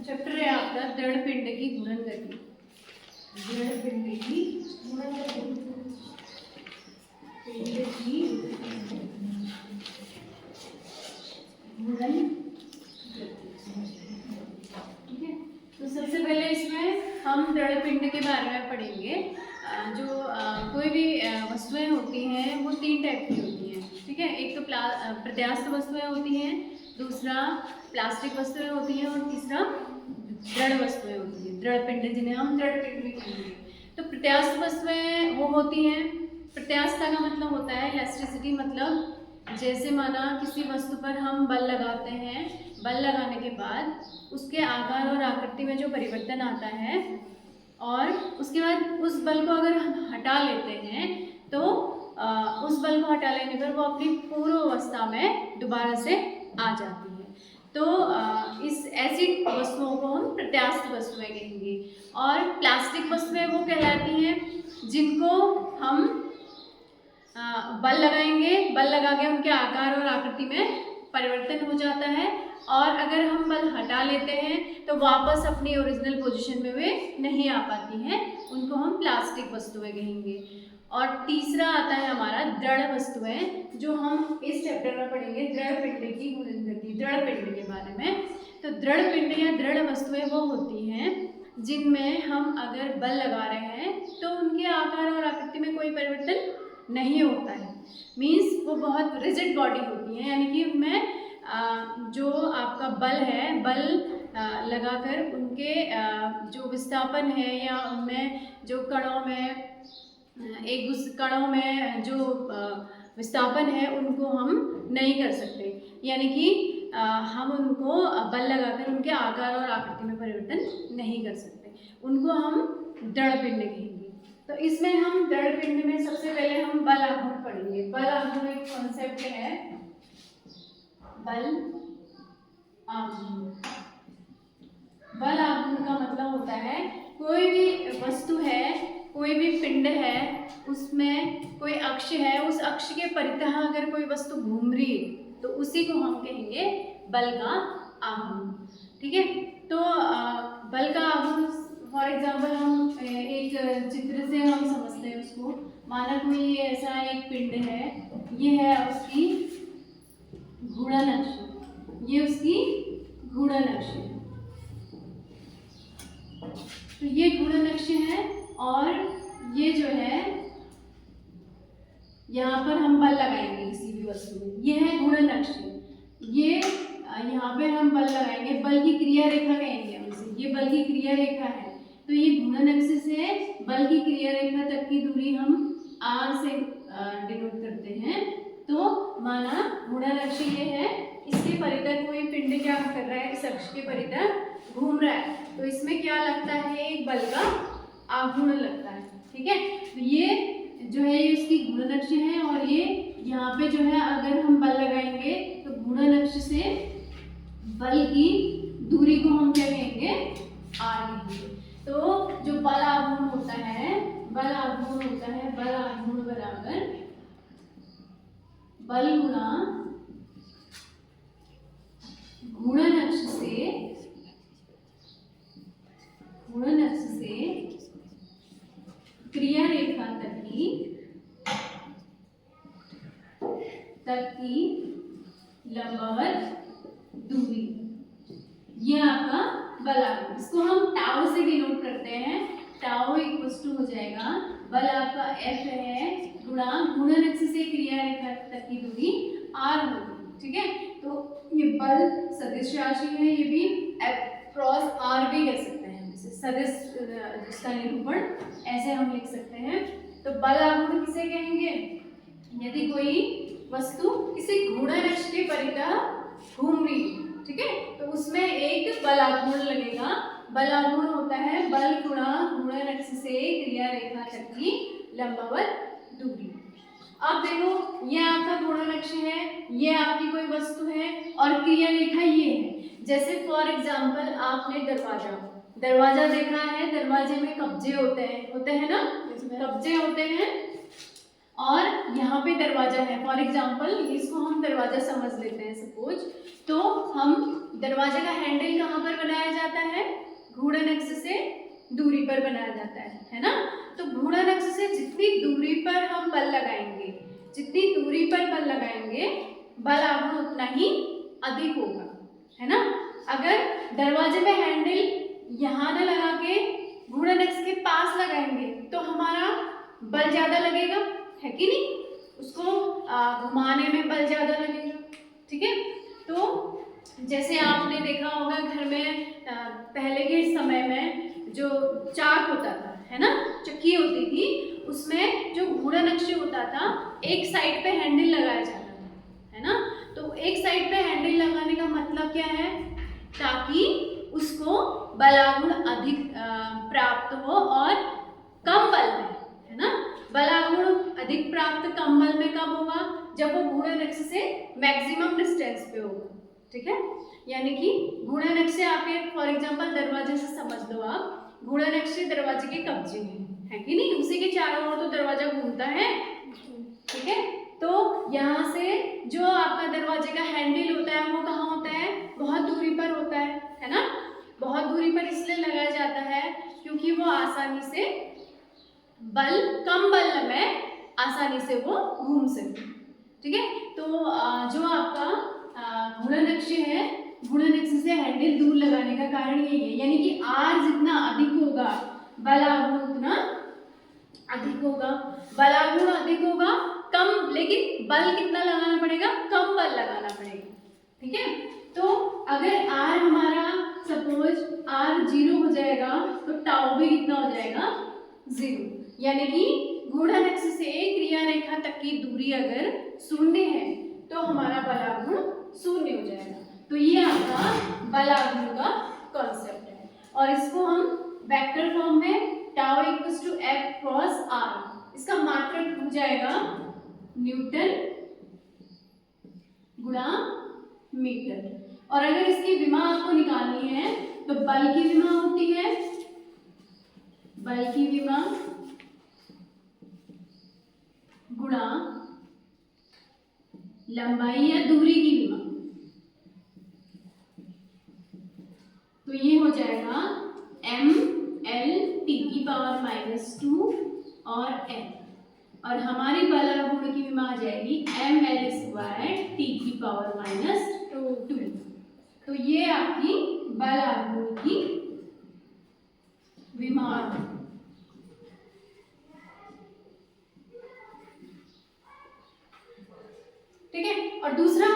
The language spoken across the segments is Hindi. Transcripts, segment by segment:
चैप्टर है आपका दृढ़ पिंड की घूर्णन गति। दृढ़ पिंड की घूर्णन गति, पिंड की घूर्णन गति। ठीक है, तो सबसे पहले इसमें हम दृढ़ पिंड के बारे में पढ़ेंगे। जो कोई भी वस्तुएं होती हैं वो तीन टाइप की होती हैं। ठीक है, एक तो प्रत्यास्थ वस्तुएं होती हैं, दूसरा प्लास्टिक वस्तुएं होती हैं और तीसरा दृढ़ वस्तुएं होती हैं, दृढ़ पिंड, जिन्हें हम दृढ़ पिंड भी कहेंगे। तो प्रत्यास्थ वस्तुएं वो होती हैं, प्रत्यास्थता का मतलब होता है इलास्टिसिटी, मतलब जैसे माना किसी वस्तु पर हम बल लगाते हैं, बल लगाने के बाद उसके आकार और आकृति में जो परिवर्तन आता है और उसके बाद उस बल को अगर हम हटा लेते हैं तो उस बल को हटा लेने पर वो अपनी पूर्व अवस्था में दोबारा से आ जाती है। तो इस ऐसी वस्तुओं को हम प्रत्यास्थ वस्तुएं कहेंगे। और प्लास्टिक वस्तुएं वो कहलाती हैं जिनको हम बल लगाएंगे, बल लगा के उनके आकार और आकृति में परिवर्तन हो जाता है और अगर हम बल हटा लेते हैं तो वापस अपनी ओरिजिनल पोजीशन में वे नहीं आ पाती हैं, उनको हम प्लास्टिक वस्तुएं कहेंगे। और तीसरा आता है हमारा दृढ़ वस्तुएं, जो हम इस चैप्टर में पढ़ेंगे, दृढ़ पिंड की घूर्णन गति, दृढ़ पिंड के बारे में। तो दृढ़ पिंड या दृढ़ वस्तुएं वो होती हैं जिनमें हम अगर बल लगा रहे हैं तो उनके आकार और आकृति में कोई परिवर्तन नहीं होता है। मीन्स वो बहुत रिजिड बॉडी होती है, यानी कि उनमें जो आपका बल है, बल लगाकर उनके जो विस्थापन है या उनमें जो कणों में कणों में जो विस्थापन है उनको हम नहीं कर सकते, यानी कि हम उनको बल लगाकर उनके आकार और आकृति में परिवर्तन नहीं कर सकते, उनको हम दृढ़ पिंड कहेंगे। तो इसमें हम दृढ़ पिंड में सबसे पहले हम बल आघूर्ण पढ़ेंगे। बल आघूर्ण एक कॉन्सेप्ट है, बल आघूर्ण। बल आघूर्ण का मतलब होता है कोई भी वस्तु है, कोई भी पिंड है, उसमें कोई अक्ष है, उस अक्ष के परितः अगर कोई वस्तु घूम रही है तो उसी को हम कहेंगे बल का आघूर्ण। ठीक है, तो बल का आघूर्ण फॉर एग्जाम्पल हम एक चित्र से हम समझते हैं उसको। माना कोई ऐसा एक पिंड है, ये है उसकी घूर्णन अक्ष, ये उसकी घूर्णन अक्ष है। तो ये घूर्णन अक्ष है और ये जो है यहाँ पर हम बल लगाएंगे किसी भी वस्तु में, ये है घूर्णन अक्ष। ये यहाँ पे हम बल लगाएंगे, बल की क्रिया रेखा कहेंगे हम इसे, ये बल की क्रिया रेखा है। तो ये घूर्णन अक्ष से बल की क्रिया रेखा तक की दूरी हम आर से डिनोट करते हैं। तो माना घूर्णन अक्ष ये है, इसके परितः कोई पिंड क्या कर रहा है, इस अक्ष के परितः घूम रहा है, तो इसमें क्या लगता है, एक बल का आघूर्ण लगता है। ठीक है, तो ये जो है ये उसकी घूर्णन अक्ष है और ये यहाँ पे जो है अगर हम बल लगाएंगे तो घूर्णन अक्ष से बल की दूरी को हम क्या कहेंगे, आर कहेंगे। तो जो बल आघूर्ण होता है, बल आघूर्ण होता है, बल आघूर्ण बराबर बल गुणा घूर्णन अक्ष से क्रिया रेखा तक की लंबवत दूरी, ये आपका बल आघूर्ण। इसको हम टाउ से डिनोट करते हैं। टाउ इक्वल्स टू हो जाएगा, बल आपका एफ है गुणा घूर्णन अक्ष से क्रिया रेखा तक की दूरी आर होगी। ठीक है, तो ये बल सदिश राशि है, ये भी एफ क्रॉस आर भी कह सकते हैं, सदिश जिसका निरूपण ऐसे हम लिख सकते हैं। तो बल आघूर्ण किसे कहेंगे, यदि कोई वस्तु किसी घूर्णन अक्ष के परितः घूम रही है, ठीक है, तो उसमें एक बल आघूर्ण लगेगा। बल आघूर्ण होता है बल गुणा घूर्णन अक्ष से क्रिया रेखा तक की लंबवत दूरी। अब देखो ये आपका घूर्णन अक्ष है, ये आपकी कोई वस्तु है और क्रिया रेखा ये है। जैसे फॉर एग्जाम्पल आपने दरवाजा देखा है, दरवाजे में कब्जे होते हैं ना, कब्जे होते हैं और यहाँ पे दरवाजा है। फॉर एग्जाम्पल इसको हम दरवाजा समझ लेते हैं सपोज। हम दरवाजे का हैंडल कहाँ पर बनाया जाता है? घूर्णन अक्ष से दूरी पर बनाया जाता है ना। तो घूर्णन अक्ष से जितनी दूरी पर हम बल लगाएंगे, जितनी दूरी पर बल लगाएंगे, बल आघूर्ण उतना ही अधिक होगा, है ना। अगर दरवाजे में हैंडल यहाँ ना लगा के घूर्णन अक्ष के पास लगाएंगे तो हमारा बल ज्यादा लगेगा, है कि नहीं? उसको घुमाने में बल ज्यादा लगेगा, ठीक है। तो जैसे आपने देखा होगा घर में पहले के समय में जो चाक होता था, है ना, चक्की होती थी, उसमें जो घूर्णन अक्ष होता था एक साइड पे हैंडल लगाया जाता था, है ना। तो एक साइड पे हैंडल लगाने का मतलब क्या है? ताकि उसको बलाघूर्ण अधिक प्राप्त हो और कम बल में, है ना। बलाघूर्ण अधिक प्राप्त कम बल में कब होगा? जब वो घूर्णन अक्ष से मैक्सिमम डिस्टेंस पे होगा, ठीक है। यानी कि घूर्णन अक्ष से आप एक फॉर एग्जांपल दरवाजे से समझ लो, आप घूर्णन अक्ष दरवाजे के कब्जे में है कि नहीं, उसी के चारों ओर तो दरवाजा घूमता है, ठीक है। तो यहाँ से जो आपका दरवाजे का हैंडल होता है वो कहाँ होता है? बहुत दूरी पर होता है ना। बहुत दूरी पर इसलिए लगाया जाता है क्योंकि वो आसानी से बल, कम बल में आसानी से वो घूम सके, ठीक है। तो जो आपका घूर्णन अक्ष है, घूर्णन अक्ष से हैंडल दूर लगाने का कारण यही है, यानी कि आर जितना अधिक होगा बल आघूर्ण उतना अधिक होगा। बल आघूर्ण अधिक होगा, कम, लेकिन बल कितना लगाना पड़ेगा? कम बल लगाना पड़ेगा, ठीक है। तो अगर आर हमारा सपोज आर 0 हो जाएगा तो टाउ भी कितना हो जाएगा? 0। यानी कि घूर्णन अक्ष से क्रिया रेखा तक की दूरी अगर 0 है तो हमारा बल आघूर्ण 0 हो जाएगा। तो ये आपका बल आघूर्ण का कॉन्सेप्ट है और इसको हम वेक्टर फॉर्म में tau equals to F cross R, इसका मात्रक हो जाएगा न्यूटन गुणा मीटर। और अगर इसकी विमा आपको निकालनी है तो बल की विमा होती है, बल की विमा गुणा लंबाई या दूरी की विमा, तो ये हो जाएगा m l t की पावर -2 और m, और हमारी बल आघूर्ण की विमा आ जाएगी m l स्क्वायर t की पावर -2। तो ये आपकी बल आघूर्ण की विमा। ठीक है। और दूसरा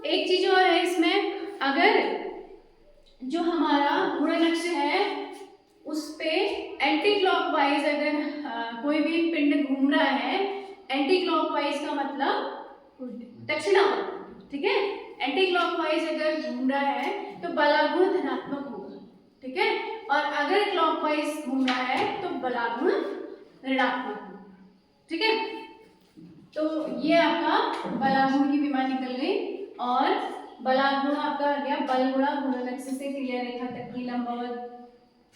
एक चीज और है इसमें, अगर जो हमारा घूर्णन अक्ष है उस पे एंटी क्लॉकवाइज अगर कोई भी पिंड घूम रहा है, एंटी क्लॉकवाइज का मतलब दक्षिणावर्त, ठीक है। एंटी क्लॉकवाइज अगर घूम रहा है तो बलाघूर्ण धनात्मक होगा, ठीक है। और अगर क्लॉकवाइज घूम रहा है तो बलाघूर्ण ऋणात्मक होगा, ठीक है। तो ये आपका बलाघूर्ण की विमा निकल गई और बलाघूर्ण आपका आ गया बल गुणा घूर्णन अक्ष से क्रिया रेखा तक की लंबवत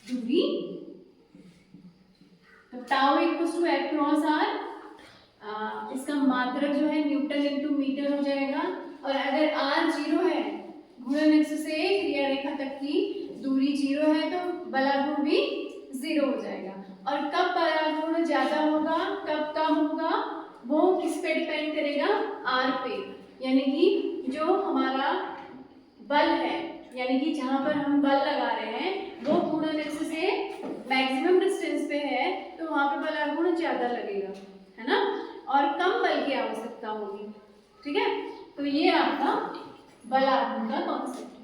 दूरी। तो tau equals to F cross R, इसका मात्रक जो है न्यूटन इंटू मीटर हो जाएगा। और अगर आर 0 है, घूर्णन अक्ष से क्रिया रेखा तक की दूरी 0 है तो बलाघूर्ण भी 0 हो जाएगा। और कब बलाघूर्ण ज्यादा होगा, कब कम होगा, वो किस पे डिपेंड करेगा? आर पे। यानी कि जो हमारा बल है, यानी कि जहां पर हम बल लगा रहे हैं वो घूर्णन अक्ष से मैक्सिमम डिस्टेंस पे है तो वहां पे बलाघूर्ण ज्यादा लगेगा, है ना, और कम बल की आवश्यकता होगी, ठीक है। तो ये आपका बलाघूर्ण का कॉन्सेप्ट है।